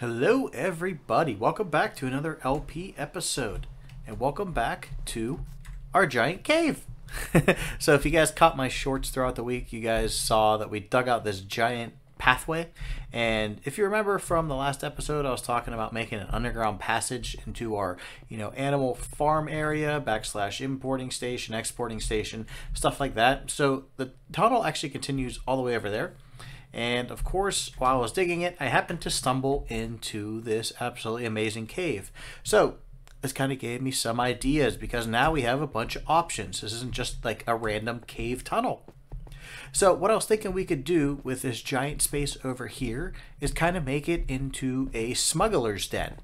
Hello everybody, welcome back to another LP episode, and welcome back to our giant cave. So if you guys caught my shorts throughout the week, you guys saw that we dug out this giant pathway, and if you remember from the last episode, I was talking about making an underground passage into our animal farm area / importing station, exporting station, stuff like that. So the tunnel actually continues all the way over there. And of course, while I was digging it, I happened to stumble into this absolutely amazing cave. So this kind of gave me some ideas because now we have a bunch of options. This isn't just like a random cave tunnel. So what I was thinking we could do with this giant space over here is kind of make it into a smuggler's den.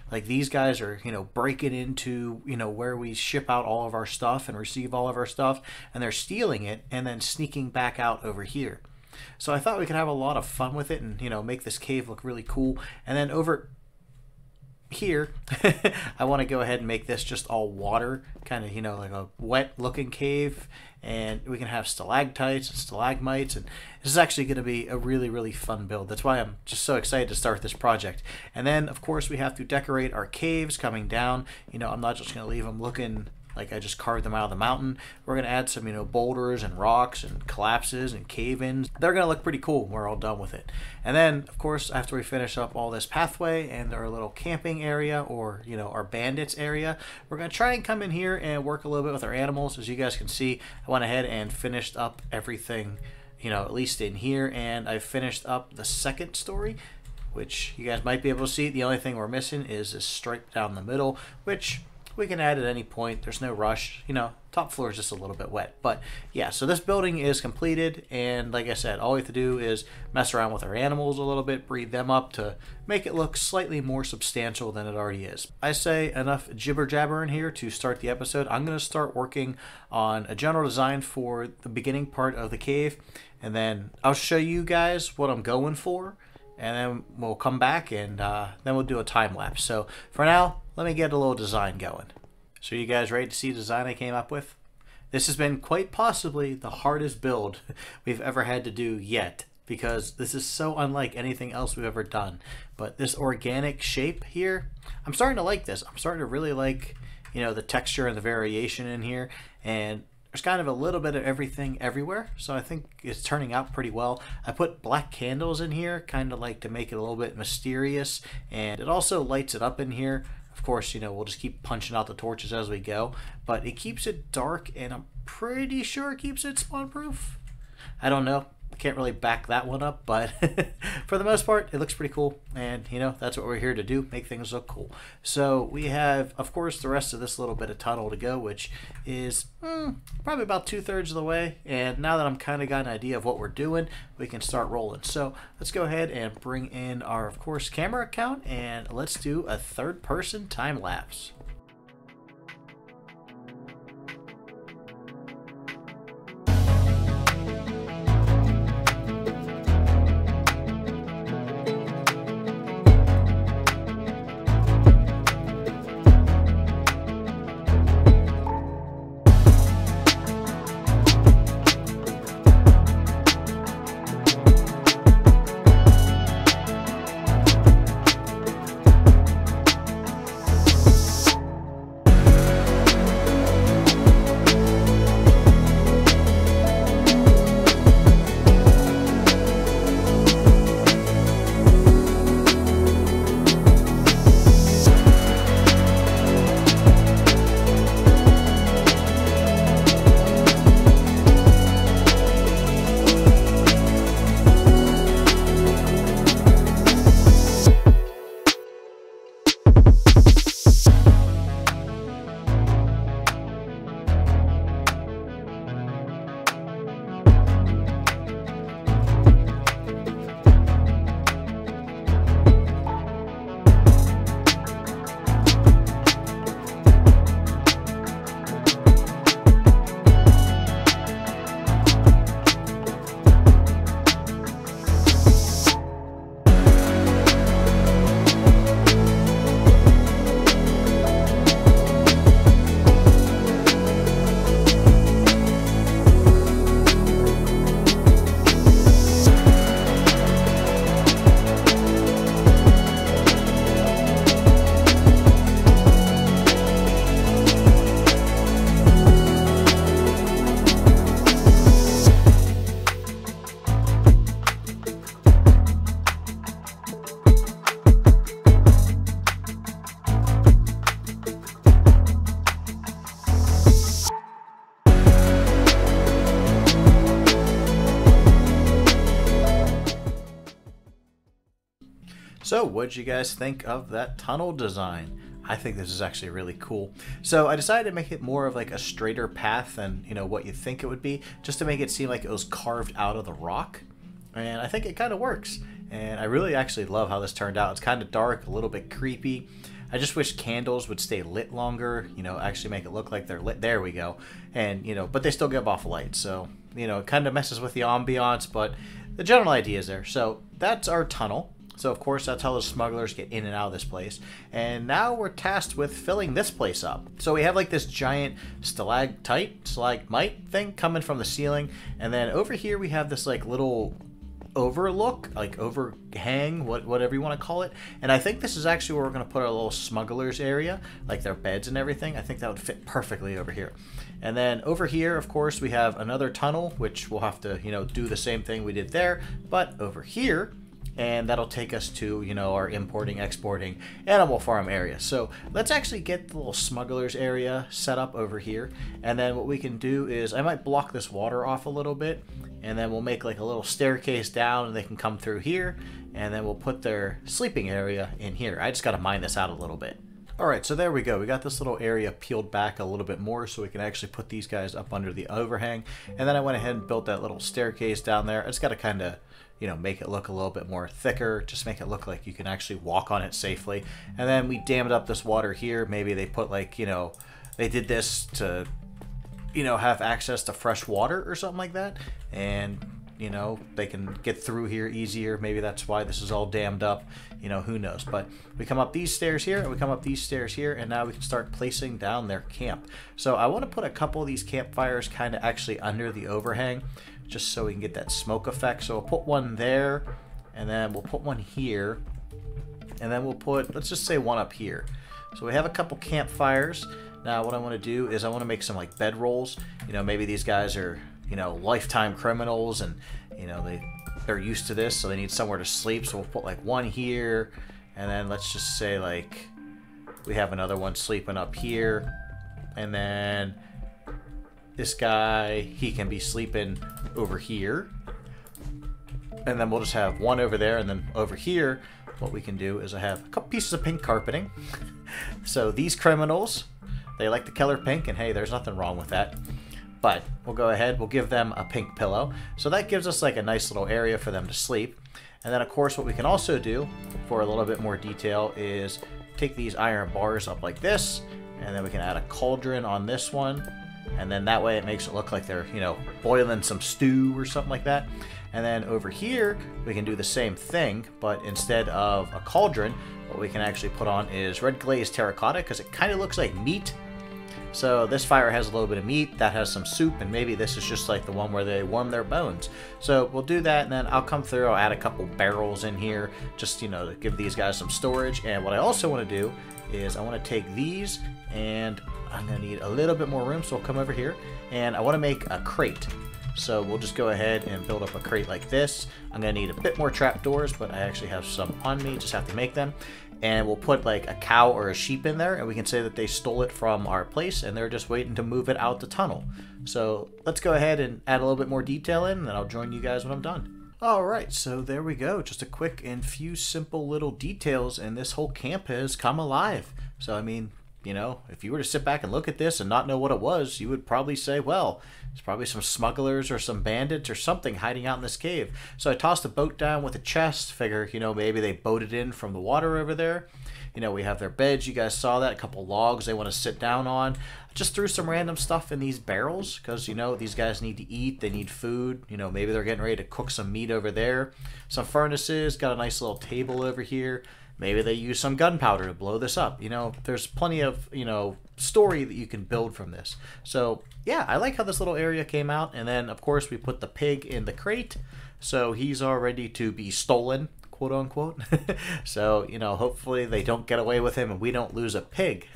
Like these guys are, breaking into, where we ship out all of our stuff and receive all of our stuff, and they're stealing it and then sneaking back out over here. So I thought we could have a lot of fun with it and, make this cave look really cool. And then over here, I want to go ahead and make this just all water, kind of, like a wet looking cave. And we can have stalactites and stalagmites. And this is actually going to be a really, really fun build. That's why I'm just so excited to start this project. And then, of course, we have to decorate our caves coming down. I'm not just going to leave them looking like I just carved them out of the mountain. We're going to add some, boulders and rocks and collapses and cave-ins. They're going to look pretty cool when we're all done with it. And then, of course, after we finish up all this pathway and our little camping area or, our bandits area, we're going to try and come in here and work a little bit with our animals. As you guys can see, I went ahead and finished up everything, at least in here. And I finished up the second story, which you guys might be able to see. The only thing we're missing is this stripe down the middle, which we can add at any point. There's no rush. Top floor is just a little bit wet. But yeah, so this building is completed. And like I said, all we have to do is mess around with our animals a little bit, breed them up to make it look slightly more substantial than it already is. I say enough jibber jabber in here to start the episode. I'm going to start working on a general design for the beginning part of the cave. And then I'll show you guys what I'm going for. And then we'll come back and then we'll do a time lapse. So for now, let me get a little design going. So you guys ready to see the design I came up with? This has been quite possibly the hardest build we've ever had to do yet, because this is so unlike anything else we've ever done. But this organic shape here, I'm starting to like this. I'm starting to really like, the texture and the variation in here. And there's kind of a little bit of everything everywhere, so I think it's turning out pretty well. I put black candles in here, kind of like to make it a little bit mysterious, and it also lights it up in here. Of course, we'll just keep punching out the torches as we go, but it keeps it dark, and I'm pretty sure it keeps it spawn-proof. I don't know. Can't really back that one up, but for the most part, it looks pretty cool. And, that's what we're here to do, make things look cool. So we have, of course, the rest of this little bit of tunnel to go, which is probably about 2/3 of the way. And now that I'm kind of got an idea of what we're doing, we can start rolling. So let's go ahead and bring in our, of course, camera account, and let's do a third-person time lapse. So what'd you guys think of that tunnel design? I think this is actually really cool. So I decided to make it more of like a straighter path than, what you think it would be, just to make it seem like it was carved out of the rock. And I think it kind of works. And I really actually love how this turned out. It's kind of dark, a little bit creepy. I just wish candles would stay lit longer, actually make it look like they're lit. There we go. And, but they still give off light. So, it kind of messes with the ambiance, but the general idea is there. So that's our tunnel. So, of course, that's how the smugglers get in and out of this place. And now we're tasked with filling this place up. So we have like this giant stalagmite thing coming from the ceiling. And then over here we have this like little overlook, like overhang, whatever you want to call it. And I think this is actually where we're going to put our little smugglers area, like their beds and everything. I think that would fit perfectly over here. And then over here, of course, we have another tunnel, which we'll have to, do the same thing we did there. But over here, and that'll take us to, our importing, exporting animal farm area. So let's actually get the little smugglers area set up over here. And then what we can do is, I might block this water off a little bit, and then we'll make like a little staircase down and they can come through here. And then we'll put their sleeping area in here. I just got to mine this out a little bit. All right, so there we go. We got this little area peeled back a little bit more so we can actually put these guys up under the overhang. And then I went ahead and built that little staircase down there. I just got to kind of, make it look a little bit more thicker, just make it look like you can actually walk on it safely. And then we dammed up this water here. Maybe they put like, they did this to, have access to fresh water or something like that. And, they can get through here easier. Maybe that's why this is all dammed up. Who knows? But we come up these stairs here and we come up these stairs here, and now we can start placing down their camp. So I want to put a couple of these campfires kind of actually under the overhang, just so we can get that smoke effect. So we'll put one there, and then we'll put one here, and then we'll put, let's just say, one up here. So we have a couple campfires. Now what I want to do is I want to make some like bedrolls. Maybe these guys are, lifetime criminals, and they're used to this, so they need somewhere to sleep. So we'll put like one here, and then let's just say like we have another one sleeping up here, and then this guy, he can be sleeping over here, and then we'll just have one over there. And then over here, what we can do is I have a couple pieces of pink carpeting. So these criminals, they like the color pink, and hey, there's nothing wrong with that. But we'll go ahead, we'll give them a pink pillow. So that gives us like a nice little area for them to sleep. And then of course what we can also do for a little bit more detail is take these iron bars up like this, and then we can add a cauldron on this one. And then that way it makes it look like they're, boiling some stew or something like that. And then over here, we can do the same thing, but instead of a cauldron, what we can actually put on is red glazed terracotta, because it kind of looks like meat. So this fire has a little bit of meat, that has some soup, and maybe this is just like the one where they warm their bones. So we'll do that, and then I'll come through, I'll add a couple barrels in here, just, to give these guys some storage. And what I also want to do is I want to take these, and I'm going to need a little bit more room, so I'll come over here, and I want to make a crate. So we'll just go ahead and build up a crate like this. I'm going to need a bit more trapdoors, but I actually have some on me, just have to make them. And we'll put like a cow or a sheep in there, and we can say that they stole it from our place and they're just waiting to move it out the tunnel. So let's go ahead and add a little bit more detail in, and then I'll join you guys when I'm done. Alright, so there we go. Just a quick and few simple little details, and this whole camp has come alive. So I mean, if you were to sit back and look at this and not know what it was, you would probably say, well, it's probably some smugglers or some bandits or something hiding out in this cave. So I tossed a boat down with a chest, figure, maybe they boated in from the water over there. We have their beds, you guys saw that, a couple logs they want to sit down on. I just threw some random stuff in these barrels because, these guys need to eat, they need food. Maybe they're getting ready to cook some meat over there. Some furnaces, got a nice little table over here. Maybe they use some gunpowder to blow this up. There's plenty of, story that you can build from this. So, yeah, I like how this little area came out. And then, of course, we put the pig in the crate. So he's all ready to be stolen, quote unquote. So, hopefully they don't get away with him and we don't lose a pig.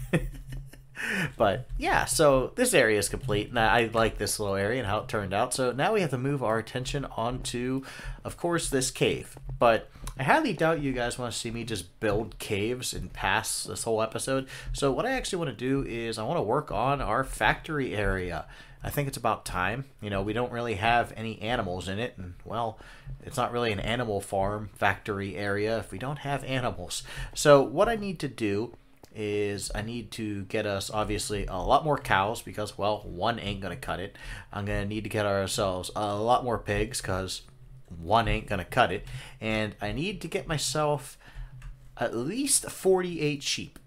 But yeah, so this area is complete. Now I like this little area and how it turned out. So now we have to move our attention onto, of course, this cave. But I highly doubt you guys want to see me just build caves and pass this whole episode. So what I actually want to do is I want to work on our factory area. I think it's about time. You know, we don't really have any animals in it, and well, it's not really an animal farm factory area if we don't have animals. So what I need to do is I need to get us obviously a lot more cows because, well, one ain't gonna cut it. I'm gonna need to get ourselves a lot more pigs because one ain't gonna cut it, and I need to get myself at least 48 sheep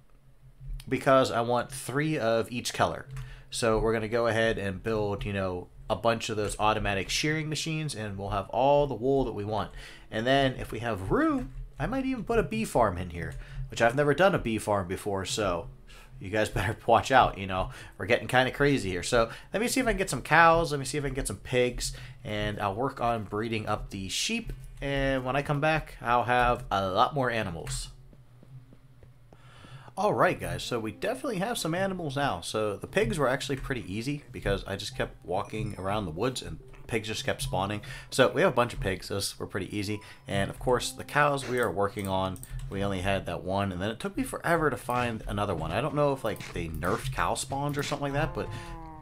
because I want 3 of each color. So we're gonna go ahead and build, you know, a bunch of those automatic shearing machines, and we'll have all the wool that we want. And then if we have room, I might even put a bee farm in here, which I've never done a bee farm before, so you guys better watch out. You know, we're getting kind of crazy here. So let me see if I can get some cows, let me see if I can get some pigs, and I'll work on breeding up the sheep, and when I come back, I'll have a lot more animals. Alright guys, so we definitely have some animals now. So the pigs were actually pretty easy because I just kept walking around the woods and pigs just kept spawning. So we have a bunch of pigs, those were pretty easy. And of course the cows we are working on, we only had that one, and then it took me forever to find another one. I don't know if like they nerfed cow spawns or something like that, but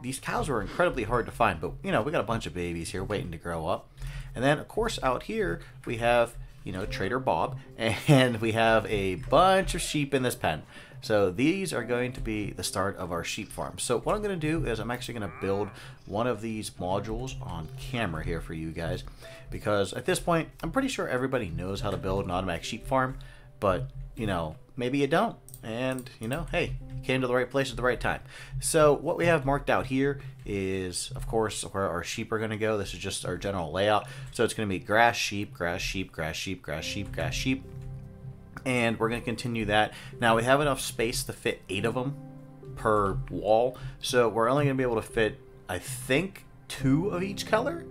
these cows were incredibly hard to find. But you know, we got a bunch of babies here waiting to grow up. And then of course out here we have, you know, Trader Bob, and we have a bunch of sheep in this pen. So these are going to be the start of our sheep farm. So what I'm going to do is I'm actually going to build one of these modules on camera here for you guys, because at this point I'm pretty sure everybody knows how to build an automatic sheep farm, but you know, maybe you don't. And you know, hey, you came to the right place at the right time. So what we have marked out here is of course where our sheep are going to go. This is just our general layout. So it's going to be grass, sheep, grass, sheep, grass, sheep, grass, sheep, grass, sheep, and we're going to continue that. Now we have enough space to fit 8 of them per wall, so we're only going to be able to fit, I think, 2 of each color.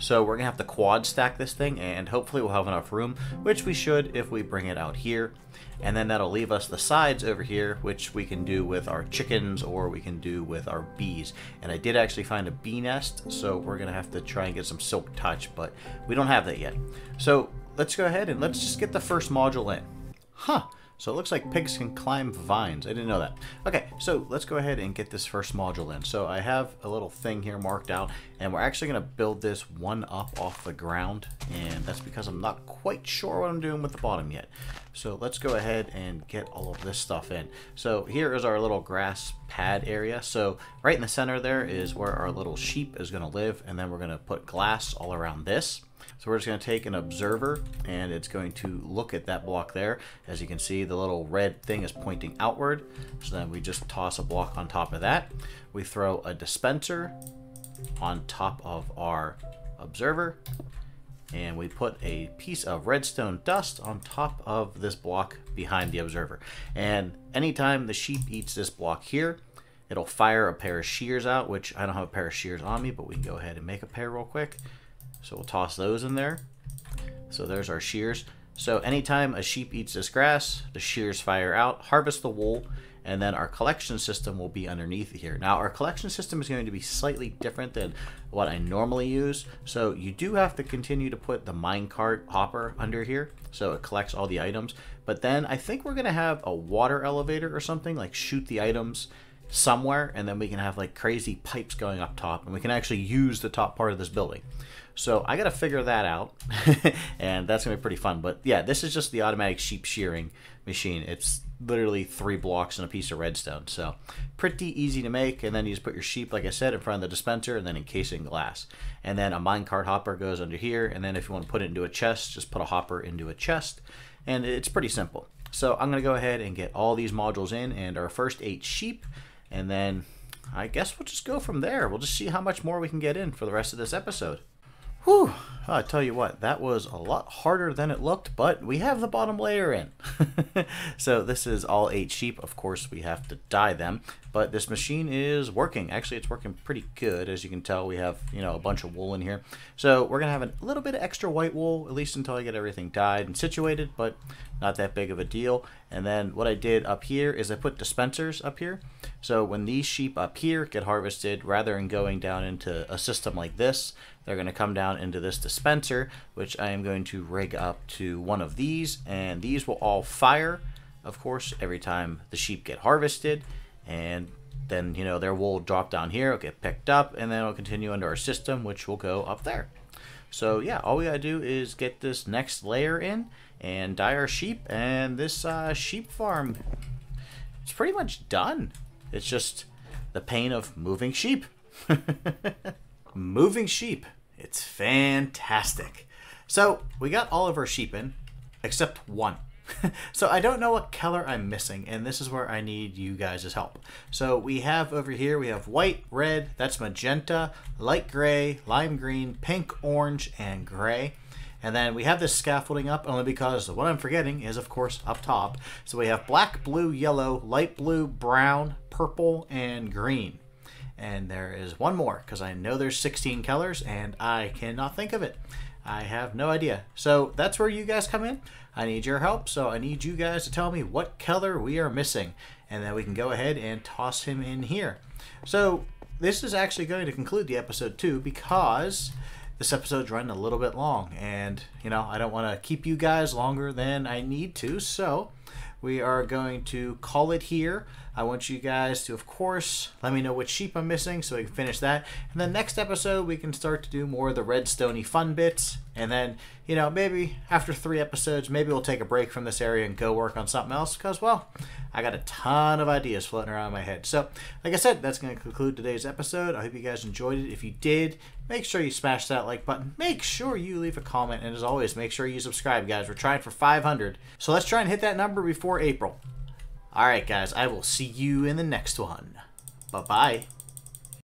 So we're going to have to quad stack this thing, and hopefully we'll have enough room, which we should if we bring it out here. And then that'll leave us the sides over here, which we can do with our chickens or we can do with our bees. And I did actually find a bee nest, so we're going to have to try and get some silk touch, but we don't have that yet. So let's go ahead and let's just get the first module in. Huh. So it looks like pigs can climb vines. I didn't know that. Okay, so let's go ahead and get this first module in. So I have a little thing here marked out, and we're actually going to build this one up off the ground, and that's because I'm not quite sure what I'm doing with the bottom yet. So let's go ahead and get all of this stuff in. So here is our little grass pad area. So right in the center there is where our little sheep is going to live, and then we're going to put glass all around this. So we're just going to take an observer, and it's going to look at that block there. As you can see, the little red thing is pointing outward. So then we just toss a block on top of that. We throw a dispenser on top of our observer, and we put a piece of redstone dust on top of this block behind the observer. And anytime the sheep eats this block here, it'll fire a pair of shears out, which I don't have a pair of shears on me, but we can go ahead and make a pair real quick. So we'll toss those in there. So there's our shears. So anytime a sheep eats this grass, the shears fire out, harvest the wool, and then our collection system will be underneath here. Now our collection system is going to be slightly different than what I normally use. So you do have to continue to put the minecart hopper under here, so it collects all the items. But then I think we're going to have a water elevator or something, like shoot the items somewhere, and then we can have like crazy pipes going up top, and we can actually use the top part of this building. So I got to figure that out, and that's going to be pretty fun. But yeah, this is just the automatic sheep shearing machine. It's literally 3 blocks and a piece of redstone. So pretty easy to make. And then you just put your sheep, like I said, in front of the dispenser and then encase it in glass. And then a minecart hopper goes under here. And then if you want to put it into a chest, just put a hopper into a chest. And it's pretty simple. So I'm going to go ahead and get all these modules in, and our first 8 sheep. And then I guess we'll just go from there. We'll just see how much more we can get in for the rest of this episode. Whew, I tell you what, that was a lot harder than it looked, but we have the bottom layer in. So this is all 8 sheep. Of course, we have to dye them, but this machine is working. Actually, it's working pretty good. As you can tell, we have, you know, a bunch of wool in here. So we're going to have a little bit of extra white wool, at least until I get everything dyed and situated, but not that big of a deal. And then what I did up here is I put dispensers up here. So when these sheep up here get harvested, rather than going down into a system like this, they're going to come down into this dispenser, which I am going to rig up to one of these, and these will all fire, of course, every time the sheep get harvested. And then, you know, their wool will drop down here, it'll get picked up, and then it'll continue into our system, which will go up there. So yeah, all we gotta do is get this next layer in and dye our sheep, and this sheep farm, it's pretty much done. It's just the pain of moving sheep. Moving sheep. It's fantastic. So we got all of our sheep in, except one. So I don't know what color I'm missing, and this is where I need you guys' help. So we have over here, we have white, red, that's magenta, light gray, lime green, pink, orange, and gray. And then we have this scaffolding up only because what I'm forgetting is, of course, up top. So we have black, blue, yellow, light blue, brown, purple, and green. And there is one more because I know there's 16 colors and I cannot think of it. I have no idea. So that's where you guys come in. I need your help, so I need you guys to tell me what color we are missing, and then we can go ahead and toss him in here. So this is actually going to conclude the episode too, because this episode's running a little bit long, and you know, I don't want to keep you guys longer than I need to, so we are going to call it here. I want you guys to, of course, let me know which sheep I'm missing so we can finish that. And then next episode, we can start to do more of the redstone-y fun bits. And then, you know, maybe after 3 episodes, maybe we'll take a break from this area and go work on something else because, well, I got a ton of ideas floating around in my head. So, like I said, that's going to conclude today's episode. I hope you guys enjoyed it. If you did, make sure you smash that like button. Make sure you leave a comment. And as always, make sure you subscribe, guys. We're trying for 500. So let's try and hit that number before April. Alright guys, I will see you in the next one. Bye-bye.